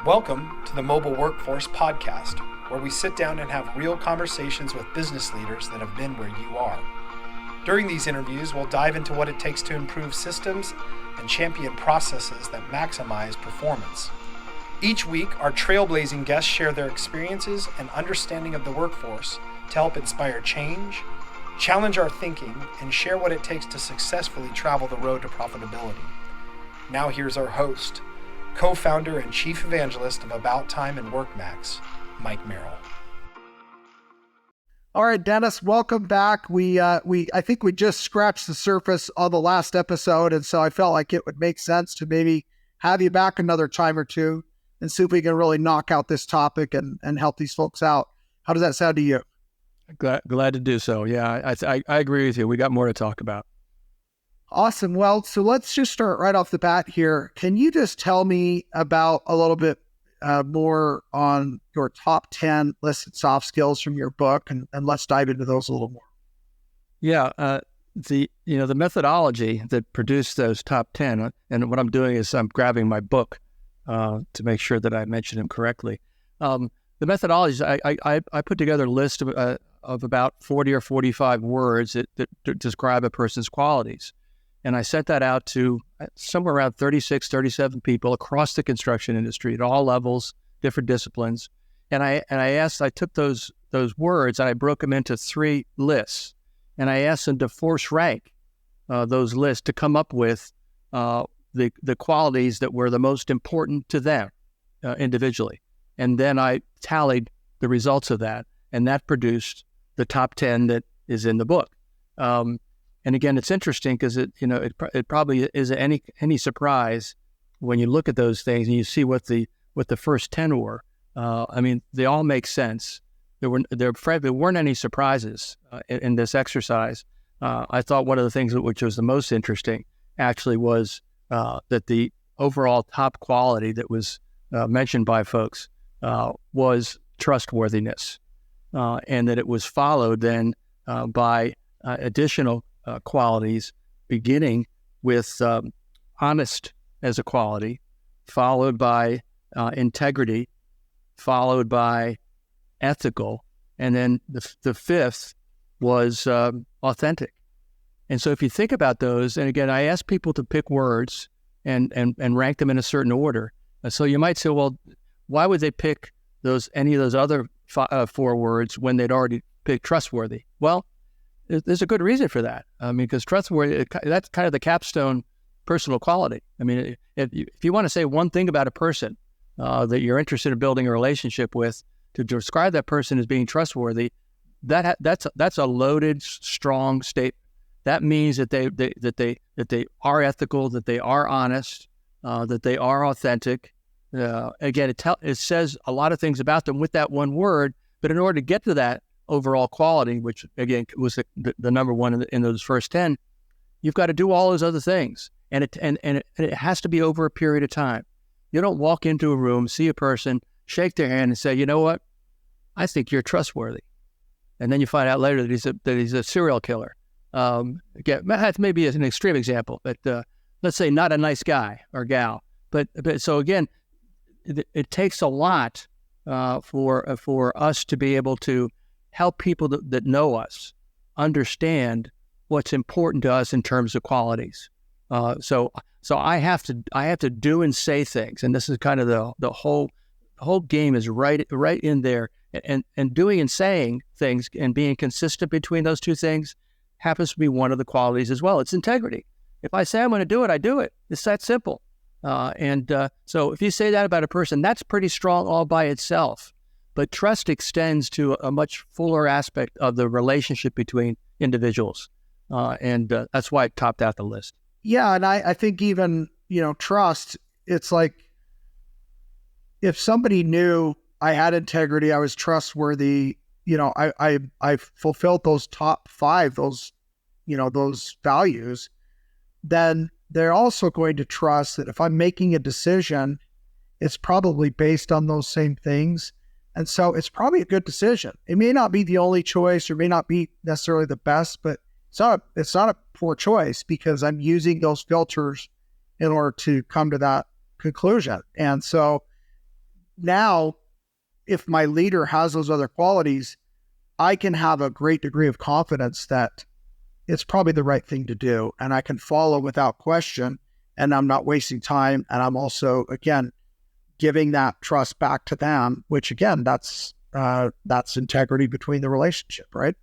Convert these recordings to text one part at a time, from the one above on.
Welcome to the Mobile Workforce Podcast, where we sit down and have real conversations with business leaders that have been where you are. During these interviews, we'll dive into what it takes to improve systems and champion processes that maximize performance. Each week, our trailblazing guests share their experiences and understanding of the workforce to help inspire change, challenge our thinking, and share what it takes to successfully travel the road to profitability. Now here's our host, co-founder and chief evangelist of About Time and WorkMax, Mike Merrill. All right, Dennis, welcome back. I think we just scratched the surface on the last episode, and so I felt like it would make sense to maybe have you back another time or two and see if we can really knock out this topic and help these folks out. How does that sound to you? Glad to do so. Yeah, I agree with you. We got more to talk about. Awesome. Well, so let's just start right off the bat here. Can you just tell me about a little bit more on your top 10 listed soft skills from your book, and let's dive into those a little more. Yeah, the methodology that produced those top 10, and what I'm doing is I'm grabbing my book to make sure that I mention them correctly. The methodologies, I put together a list of about 40 or 45 words that describe a person's qualities. And I sent that out to somewhere around 36, 37 people across the construction industry at all levels, different disciplines. And I took those words and I broke them into 3 lists. And I asked them to force rank those lists to come up with the qualities that were the most important to them individually. And then I tallied the results of that, and that produced the top 10 that is in the book. And again, it's interesting because it probably isn't any surprise when you look at those things and you see what the first 10 were. They all make sense. There weren't any surprises in this exercise. I thought one of the things which was the most interesting actually was that the overall top quality that was mentioned by folks was trustworthiness, and that it was followed then by additional qualities, beginning with honest as a quality, followed by integrity, followed by ethical, and then the fifth was authentic. And so if you think about those, and again, I asked people to pick words and rank them in a certain order. So you might say, well, why would they pick any of those other 4 words when they'd already picked trustworthy? Well, there's a good reason for that. Because trustworthy, that's kind of the capstone personal quality. If you want to say one thing about a person that you're interested in building a relationship with, to describe that person as being trustworthy, that's a loaded, strong statement. That means that they are ethical, that they are honest, that they are authentic. Again, it says a lot of things about them with that one word, but in order to get to that overall quality, which again was the number one in those first 10, you've got to do all those other things, and it has to be over a period of time. You don't walk into a room, see a person, shake their hand, and say, you know what, I think you're trustworthy, and then you find out later that he's a serial killer. Again, that's maybe an extreme example, but let's say not a nice guy or gal. But so again, it takes a lot for us to be able to help people that know us understand what's important to us in terms of qualities. So I have to do and say things, and this is kind of the whole game is right in there. And doing and saying things and being consistent between those two things happens to be one of the qualities as well. It's integrity. If I say I'm going to do it, I do it. It's that simple. So if you say that about a person, that's pretty strong all by itself. But trust extends to a much fuller aspect of the relationship between individuals. And that's why I topped out the list. Yeah, and I think even, trust, it's like if somebody knew I had integrity, I was trustworthy, I fulfilled those top 5, those values, then they're also going to trust that if I'm making a decision, it's probably based on those same things. And so it's probably a good decision. It may not be the only choice or may not be necessarily the best, but it's not a poor choice because I'm using those filters in order to come to that conclusion. And so now, if my leader has those other qualities, I can have a great degree of confidence that it's probably the right thing to do, and I can follow without question, and I'm not wasting time. And I'm also, again, giving that trust back to them, which again, that's integrity between the relationship, right?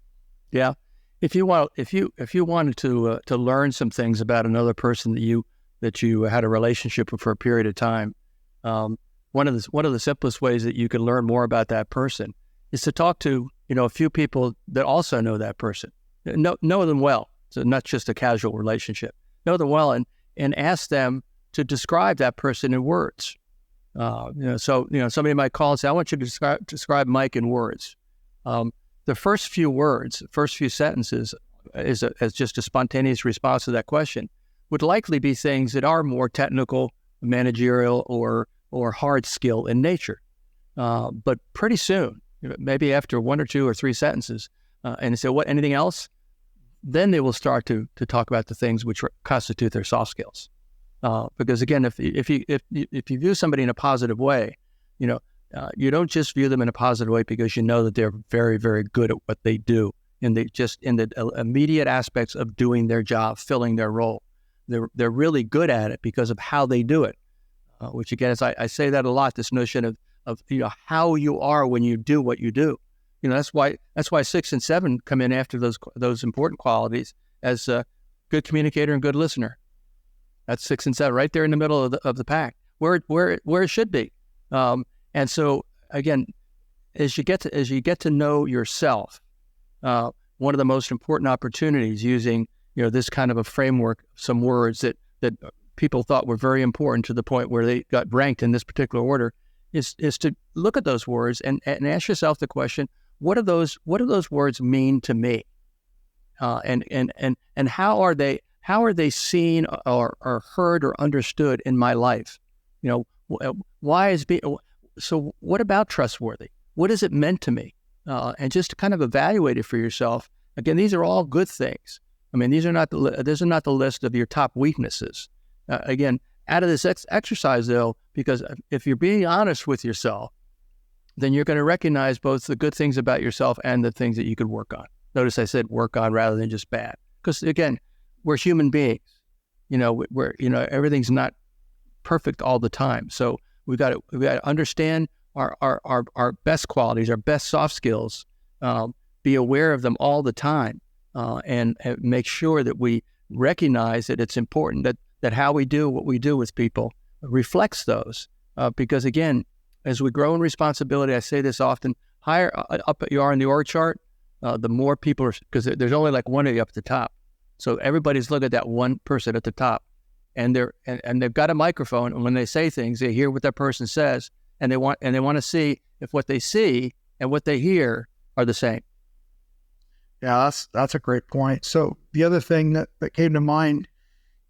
Yeah. If you wanted to learn some things about another person that you had a relationship with for a period of time, one of the simplest ways that you can learn more about that person is to talk to a few people that also know that person, know them well. So not just a casual relationship. Know them well and ask them to describe that person in words. Somebody might call and say, "I want you to describe Mike in words." The first few words, first few sentences, as just a spontaneous response to that question, would likely be things that are more technical, managerial, or hard skill in nature. But pretty soon, maybe after one or two or three sentences, and say, "What? Anything else?" Then they will start to talk about the things which constitute their soft skills. Because again, if you view somebody in a positive way, you don't just view them in a positive way because you know that they're very, very good at what they do, in the immediate aspects of doing their job, filling their role. They're really good at it because of how they do it. Which again, as I say that a lot, this notion of how you are when you do what you do. That's why 6 and 7 come in after those important qualities as a good communicator and good listener. That's 6 and 7 right there in the middle of the pack, where it should be. And so again, as you get to know yourself, one of the most important opportunities using this kind of a framework, some words that people thought were very important to the point where they got ranked in this particular order, is to look at those words and ask yourself the question: what do those words mean to me? And how are they seen or heard or understood in my life? So what about trustworthy? What is it meant to me? And just to kind of evaluate it for yourself. Again, these are all good things. I mean, these are not the list of your top weaknesses. Again, out of this exercise though, because if you're being honest with yourself, then you're going to recognize both the good things about yourself and the things that you could work on. Notice I said work on rather than just bad, because again, we're human beings. Everything's not perfect all the time. So we got to understand our best qualities, our best soft skills, be aware of them all the time, and make sure that we recognize that it's important that how we do what we do with people reflects those. Because again, as we grow in responsibility, I say this often, higher up you are in the org chart, the more people are, because there's only like one of you up at the top. So everybody's looking at that one person at the top, and they've got a microphone, and when they say things, they hear what that person says, and they want to see if what they see and what they hear are the same. Yeah, that's a great point. So the other thing that came to mind,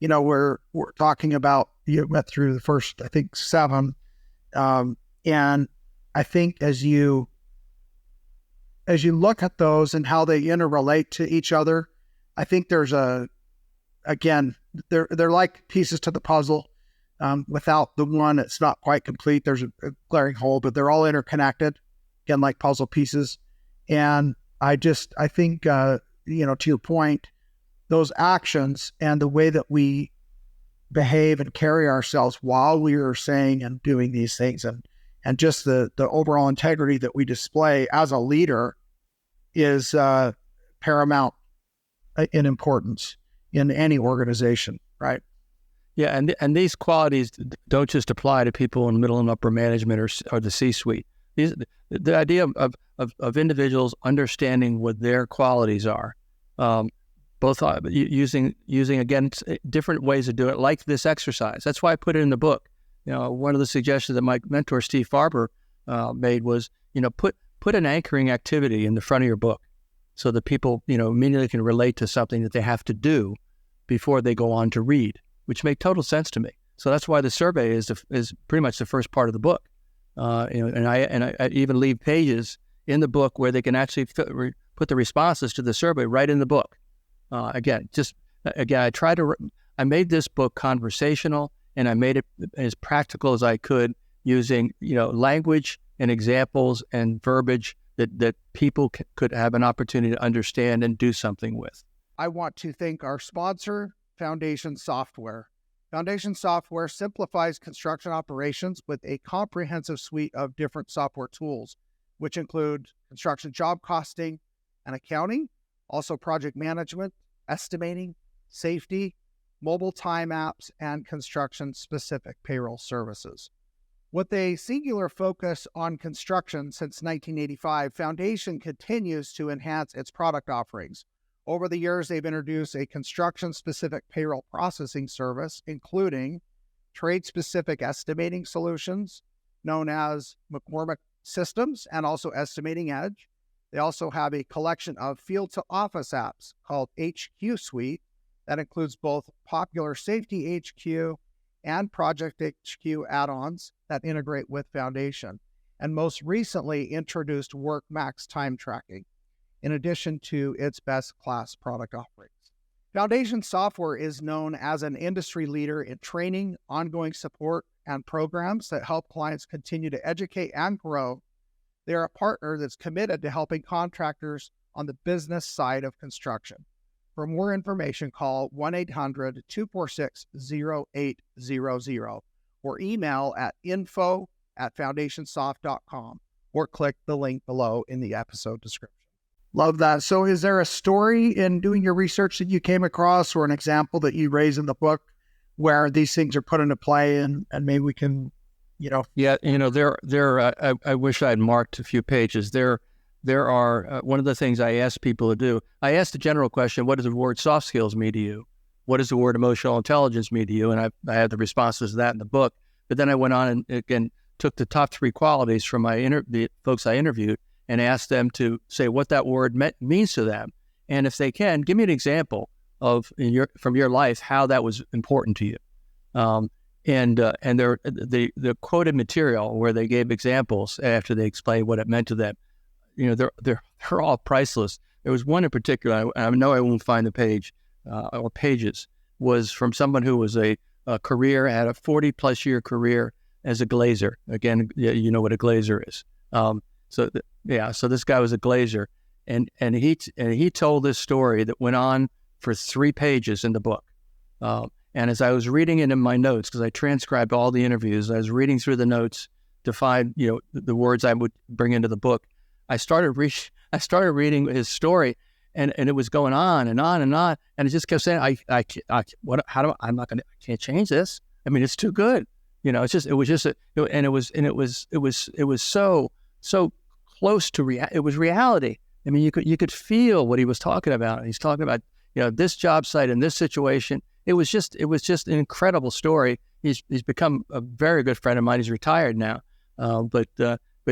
we're talking about, you went through the first, I think, 7, and I think as you look at those and how they interrelate to each other, I think there's they're like pieces to the puzzle. Without the one, it's not quite complete. There's a glaring hole, but they're all interconnected, again, like puzzle pieces. And I think, to your point, those actions and the way that we behave and carry ourselves while we are saying and doing these things, and just the overall integrity that we display as a leader is paramount in importance in any organization, right? Yeah, and these qualities don't just apply to people in middle and upper management or the C-suite. The idea of individuals understanding what their qualities are, both using again different ways to do it, like this exercise. That's why I put it in the book. One of the suggestions that my mentor Steve Farber made was, put an anchoring activity in the front of your book, so that people immediately can relate to something that they have to do before they go on to read, which make total sense to me. So that's why the survey is pretty much the first part of the book. And I even leave pages in the book where they can actually put the responses to the survey right in the book. I made this book conversational, and I made it as practical as I could, using, language and examples and verbiage that people could have an opportunity to understand and do something with. I want to thank our sponsor, Foundation Software. Foundation Software simplifies construction operations with a comprehensive suite of different software tools, which include construction job costing and accounting, also project management, estimating, safety, mobile time apps, and construction-specific payroll services. With a singular focus on construction since 1985, Foundation continues to enhance its product offerings. Over the years, they've introduced a construction-specific payroll processing service, including trade-specific estimating solutions known as McCormick Systems and also Estimating Edge. They also have a collection of field-to-office apps called HQ Suite that includes both popular Safety HQ and Project HQ add-ons that integrate with Foundation, and most recently introduced WorkMax time tracking, in addition to its best-class product offerings. Foundation Software is known as an industry leader in training, ongoing support, and programs that help clients continue to educate and grow. They are a partner that's committed to helping contractors on the business side of construction. For more information, call 1-800-246-0800 or email at info@foundationsoft.com or click the link below in the episode description. Love that. So is there a story in doing your research that you came across or an example that you raise in the book where these things are put into play and maybe we can, Yeah, I wish I'd marked a few pages. There are, one of the things I ask people to do, I asked the general question, what does the word soft skills mean to you? What does the word emotional intelligence mean to you? And I had the responses to that in the book. But then I went on and again took the top 3 qualities from the folks I interviewed and asked them to say what that word means to them. And if they can, give me an example of from your life how that was important to you. And the quoted material where they gave examples after they explained what it meant to them, they're all priceless. There was one in particular, I know I won't find the page or pages, was from someone who was a career, had a 40-plus year career as a glazer. Again, you know what a glazer is. So this guy was a glazer, and he told this story that went on for 3 pages in the book. And as I was reading it in my notes, because I transcribed all the interviews, I was reading through the notes to find the words I would bring into the book. I started reading his story, and it was going on and on and on, and it just kept saying, I can't change this. I mean, it's too good. It was so close to it was reality. I mean, you could feel what he was talking about. He's talking about this job site and this situation. It was just an incredible story. He's become a very good friend of mine. He's retired now, but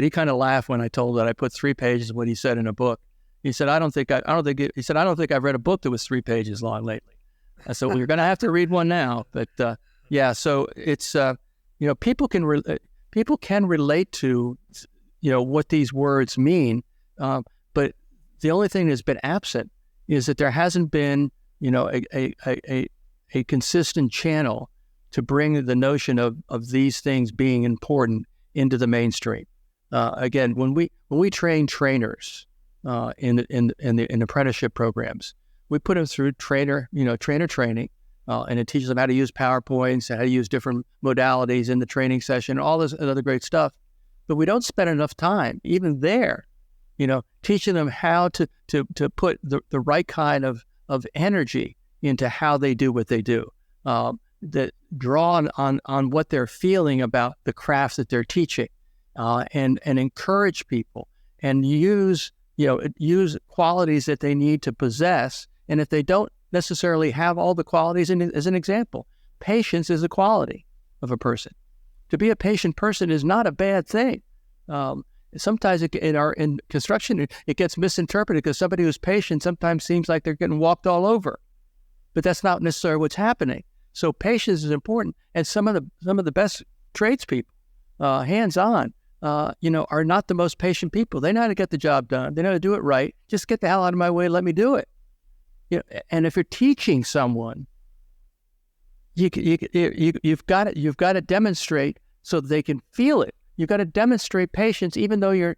he kind of laughed when I told that I put 3 pages of what he said in a book. He said, I don't think I've read a book that was 3 pages long lately. So we're going to have to read one now. But so it's people can relate to what these words mean, but the only thing that's been absent is that there hasn't been a consistent channel to bring the notion of these things being important into the mainstream. Again, when we train trainers in apprenticeship programs, we put them through trainer training, and it teaches them how to use PowerPoints, how to use different modalities in the training session, all this other great stuff. But we don't spend enough time, even there, teaching them how to put the right kind of energy into how they do what they do, that draw on what they're feeling about the craft that they're teaching, and encourage people and use qualities that they need to possess. And if they don't necessarily have all the qualities, as an example, patience is a quality of a person. To be a patient person is not a bad thing. Sometimes in construction, it gets misinterpreted because somebody who's patient sometimes seems like they're getting walked all over, but that's not necessarily what's happening. So patience is important, and some of the best tradespeople, hands-on, are not the most patient people. They know how to get the job done. They know how to do it right. Just get the hell out of my way. Let me do it. And if you're teaching someone, you've got to demonstrate so they can feel it. You got to demonstrate patience, even though your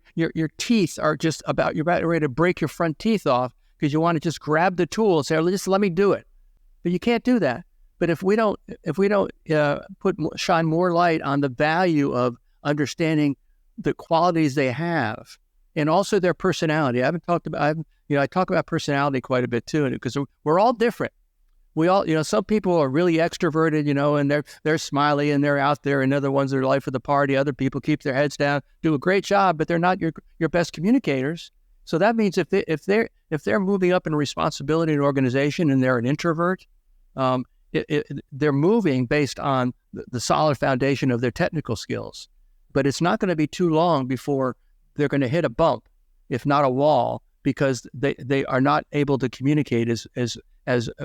teeth are you're about ready to break your front teeth off because you want to just grab the tool and say, just let me do it. But you can't do that. But if we don't shine more light on the value of understanding the qualities they have and also their personality. I talk about personality quite a bit too, because we're all different. We all, some people are really extroverted, and they're smiley and they're out there, and other ones are the life of the party. Other people keep their heads down, do a great job, but they're not your best communicators. So that means if they're moving up in responsibility in an organization and they're an introvert, they're moving based on the solid foundation of their technical skills. But it's not going to be too long before they're going to hit a bump, if not a wall, because they are not able to communicate as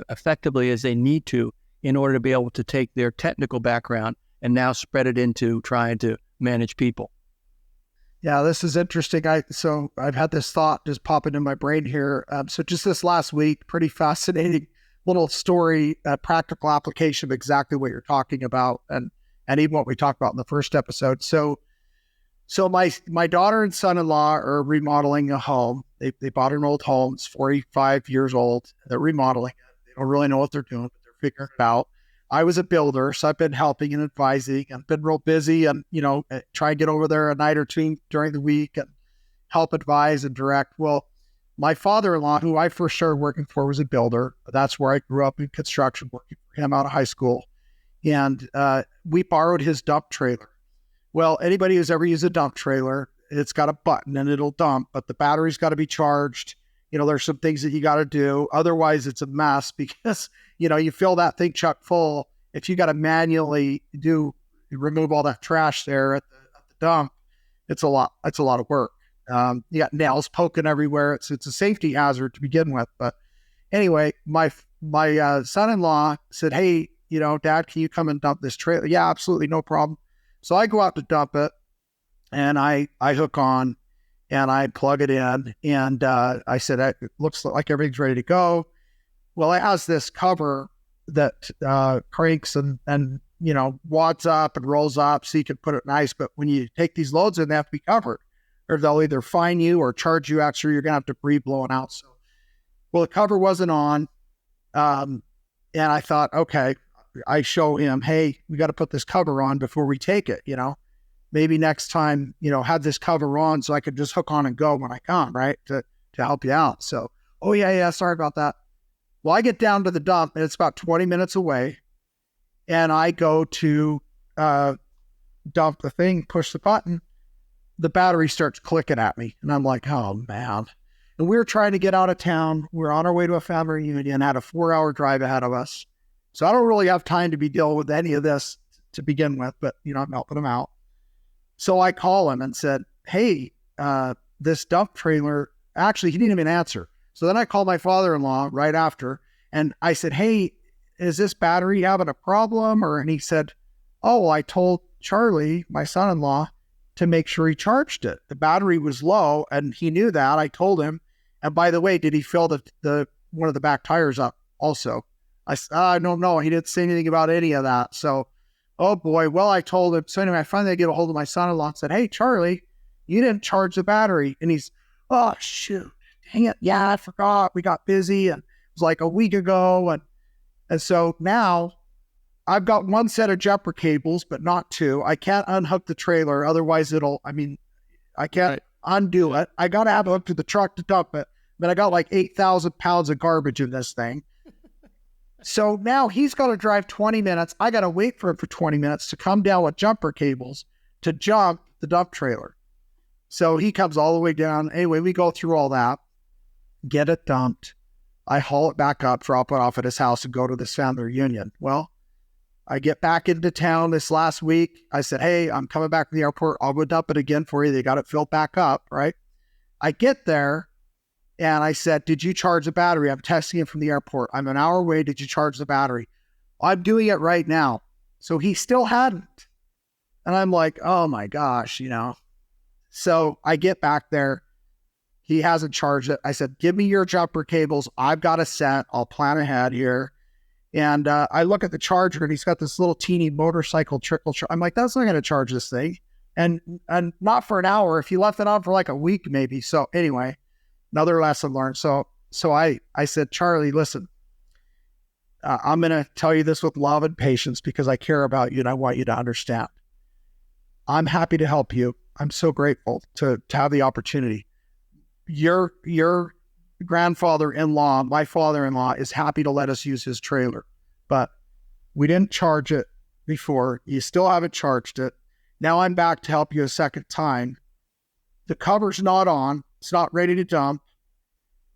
effectively as they need to in order to be able to take their technical background and now spread it into trying to manage people. Yeah, this is interesting. So I've had this thought just pop into my brain here. So just this last week, pretty fascinating little story, practical application of exactly what you're talking about, and even what we talked about in the first episode. So my daughter and son-in-law are remodeling a home. They bought an old home. It's 45 years old. They're remodeling it. They don't really know what they're doing, but they're figuring it out. I was a builder, so I've been helping and advising. I've been real busy and, try and get over there a night or two during the week and help advise and direct. Well, my father-in-law, who I first started working for, was a builder. That's where I grew up in construction, working for him out of high school. And we borrowed his dump trailer. Well, anybody who's ever used a dump trailer, it's got a button and it'll dump, but the battery's got to be charged. There's some things that you got to do. Otherwise, it's a mess because, you fill that thing chock full. If you got to manually remove all that trash there at the dump, it's a lot of work. You got nails poking everywhere. It's a safety hazard to begin with. But anyway, my son-in-law said, "Hey, Dad, can you come and dump this trailer?" Yeah, absolutely, no problem. So I go out to dump it, and I hook on, and I plug it in, and I said, "It looks like everything's ready to go." Well, it has this cover that cranks and wads up and rolls up so you can put it nice. But when you take these loads in, they have to be covered, or they'll either fine you or charge you extra. You're going to have debris blowing out. So, well, the cover wasn't on. And I thought, okay, I show him, hey, we got to put this cover on before we take it, maybe next time, have this cover on so I could just hook on and go when I come, right, to help you out. So, oh, yeah, sorry about that. Well, I get down to the dump, and it's about 20 minutes away, and I go to dump the thing, push the button. The battery starts clicking at me, and I'm like, oh, man. And we were trying to get out of town. We were on our way to a family reunion, had a 4-hour drive ahead of us. So I don't really have time to be dealing with any of this to begin with, but, I'm helping him out. So I call him and said, hey, this dump trailer, actually, he didn't even answer. So then I called my father-in-law right after, and I said, hey, is this battery having a problem? And he said, oh, I told Charlie, my son-in-law, to make sure he charged it. The battery was low, and he knew that. I told him. And by the way, did he fill the one of the back tires up also? I said, I don't know. He didn't say anything about any of that. So, oh boy. Well, I told him. So anyway, I finally get a hold of my son-in-law and said, hey, Charlie, you didn't charge the battery. And he's, oh, shoot. Dang it. Yeah, I forgot. We got busy. And it was like a week ago. And so now I've got one set of jumper cables, but not two. I can't unhook the trailer. Otherwise I can't undo it. I got to have it hooked to the truck to dump it. But I got like 8,000 pounds of garbage in this thing. So now he's got to drive 20 minutes. I got to wait for him for 20 minutes to come down with jumper cables to jump the dump trailer. So he comes all the way down. Anyway, we go through all that, get it dumped. I haul it back up, drop it off at his house, and go to this family reunion. Well, I get back into town this last week. I said, hey, I'm coming back from the airport. I'll go dump it again for you. They got it filled back up, right? I get there, and I said, did you charge the battery? I'm testing it from the airport. I'm an hour away. Did you charge the battery? I'm doing it right now. So he still hadn't. And I'm like, oh my gosh, So I get back there. He hasn't charged it. I said, give me your jumper cables. I've got a set. I'll plan ahead here. And I look at the charger, and he's got this little teeny motorcycle trickle. I'm like, that's not going to charge this thing. And not for an hour. If you left it on for like a week, maybe. So anyway, another lesson learned. So I said, Charlie, listen, I'm going to tell you this with love and patience because I care about you and I want you to understand. I'm happy to help you. I'm so grateful to have the opportunity. Your grandfather-in-law, my father-in-law, is happy to let us use his trailer, but we didn't charge it before. You still haven't charged it. Now I'm back to help you a second time. The cover's not on. It's not ready to dump.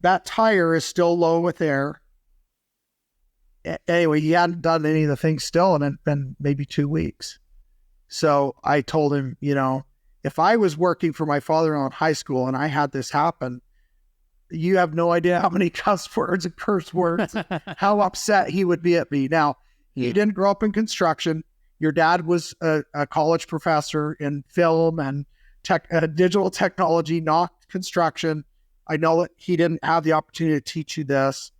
That tire is still low with air. Anyway, he hadn't done any of the things still, and it's been maybe 2 weeks. So I told him, if I was working for my father-in-law in high school and I had this happen, you have no idea how many cuss words and curse words, how upset he would be at me. Now, he didn't grow up in construction. Your dad was a college professor in film and digital technology, not construction. I know that he didn't have the opportunity to teach you this.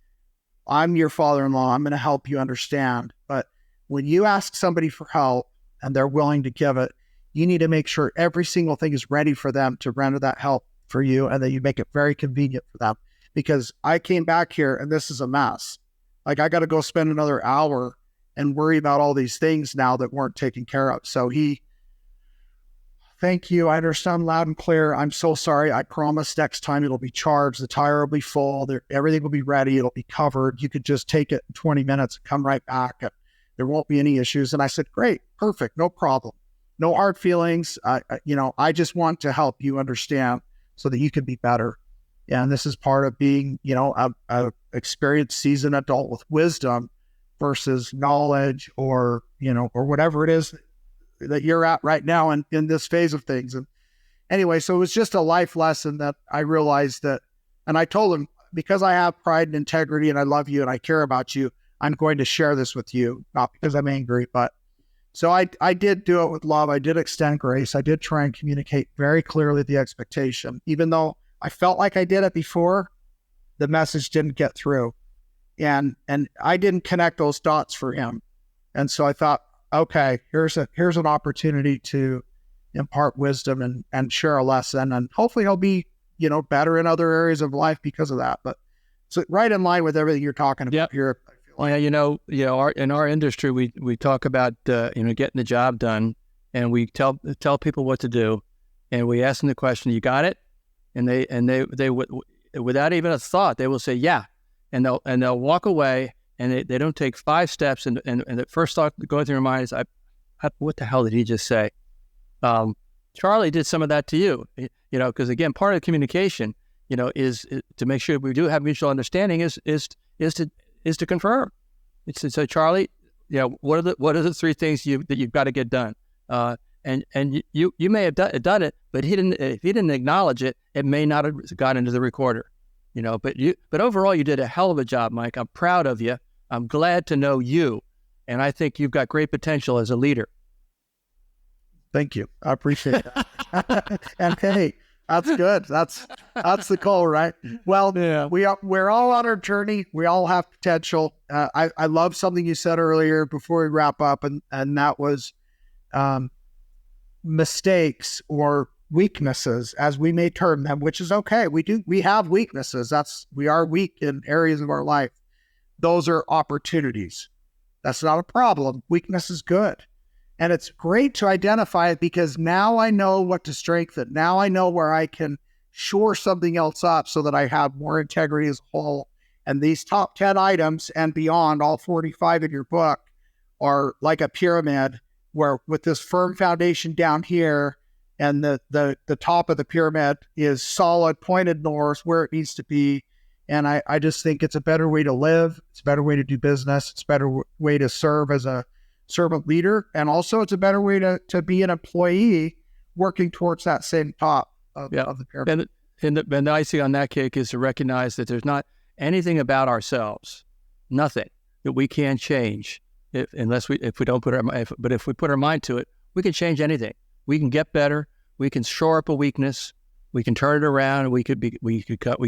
I'm your father-in-law. I'm going to help you understand. But when you ask somebody for help and they're willing to give it, you need to make sure every single thing is ready for them to render that help for you, and that you make it very convenient for them. Because I came back here and this is a mess. Like, I got to go spend another hour and worry about all these things now that weren't taken care of. So thank you. I understand loud and clear. I'm so sorry. I promise next time it'll be charged. The tire will be full. Everything will be ready. It'll be covered. You could just take it in 20 minutes and come right back. There won't be any issues. And I said, great, perfect, no problem. No hard feelings. I just want to help you understand so that you can be better. And this is part of being, a experienced, seasoned adult with wisdom versus knowledge or whatever it is that you're at right now in this phase of things. And anyway, so it was just a life lesson that I realized that, and I told him, because I have pride and integrity and I love you and I care about you, I'm going to share this with you, not because I'm angry, but so I did do it with love. I did extend grace. I did try and communicate very clearly the expectation. Even though I felt like I did it before, the message didn't get through. And I didn't connect those dots for him. And so I thought, okay, here's an opportunity to impart wisdom and share a lesson. And hopefully he'll be, better in other areas of life because of that. But so right in line with everything you're talking about here. Well, in our industry, we talk about getting the job done, and we tell people what to do, and we ask them the question, "You got it?" And they without even a thought, they will say, "Yeah," and they'll walk away, and they don't take 5 steps, and the first thought going through their mind is, "What the hell did he just say?" Charlie did some of that to you, because again, part of communication, is to make sure we do have mutual understanding is to confirm. It's to say, Charlie, what are the 3 things that you've got to get done? And you may have done it, but if he didn't acknowledge it, it may not have got into the recorder. But overall, you did a hell of a job, Mike. I'm proud of you. I'm glad to know you, and I think you've got great potential as a leader. Thank you. I appreciate that. And hey, that's good. That's the goal, right? Well, yeah. We're all on our journey. We all have potential. I love something you said earlier before we wrap up, and that was mistakes or weaknesses, as we may term them, which is okay. We have weaknesses. We are weak in areas of our life. Those are opportunities. That's not a problem. Weakness is good. And it's great to identify it because now I know what to strengthen. Now I know where I can shore something else up so that I have more integrity as a whole. And these top 10 items and beyond, all 45 in your book, are like a pyramid where with this firm foundation down here and the top of the pyramid is solid, pointed north where it needs to be. And I just think it's a better way to live. It's a better way to do business. It's a better way to serve as a servant leader. And also it's a better way to be an employee working towards that same top of the pyramid. And the icing on that cake is to recognize that there's not anything about ourselves, nothing that we can't change if we put our mind to it, we can change anything. We can get better. We can shore up a weakness. We can turn it around. We could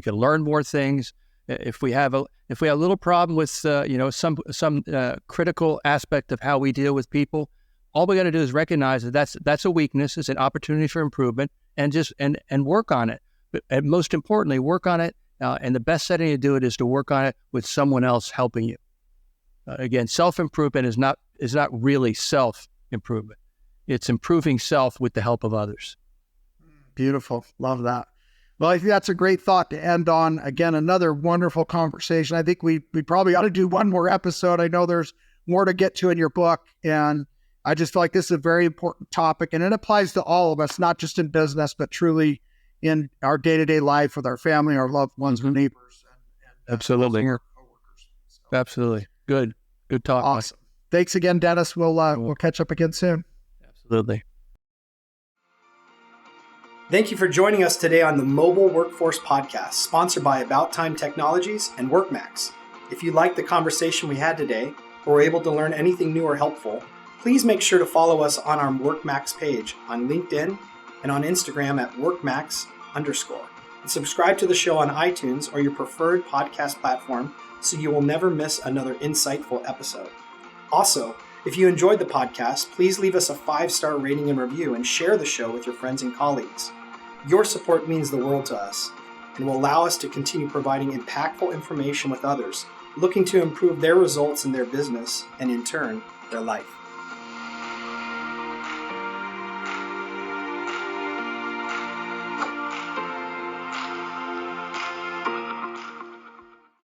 learn more things. If we have a little problem with some critical aspect of how we deal with people, all we got to do is recognize that that's a weakness, it's an opportunity for improvement, and just and work on it. But most importantly, work on it. And the best setting to do it is to work on it with someone else helping you. Again, self-improvement is not really self-improvement. It's improving self with the help of others. Beautiful. Love that. Well, I think that's a great thought to end on. Again, another wonderful conversation. I think we probably ought to do one more episode. I know there's more to get to in your book, and I just feel like this is a very important topic, and it applies to all of us, not just in business, but truly in our day-to-day life with our family, our loved ones, our neighbors, and absolutely, our coworkers. So. Absolutely. Good talk. Awesome. Thanks again, Dennis. We'll catch up again soon. Absolutely. Thank you for joining us today on the Mobile Workforce Podcast, sponsored by About Time Technologies and WorkMax. If you liked the conversation we had today, or were able to learn anything new or helpful, please make sure to follow us on our WorkMax page on LinkedIn and on Instagram at WorkMax_. And subscribe to the show on iTunes or your preferred podcast platform so you will never miss another insightful episode. Also, if you enjoyed the podcast, please leave us a 5-star rating and review and share the show with your friends and colleagues. Your support means the world to us and will allow us to continue providing impactful information with others looking to improve their results in their business and, in turn, their life.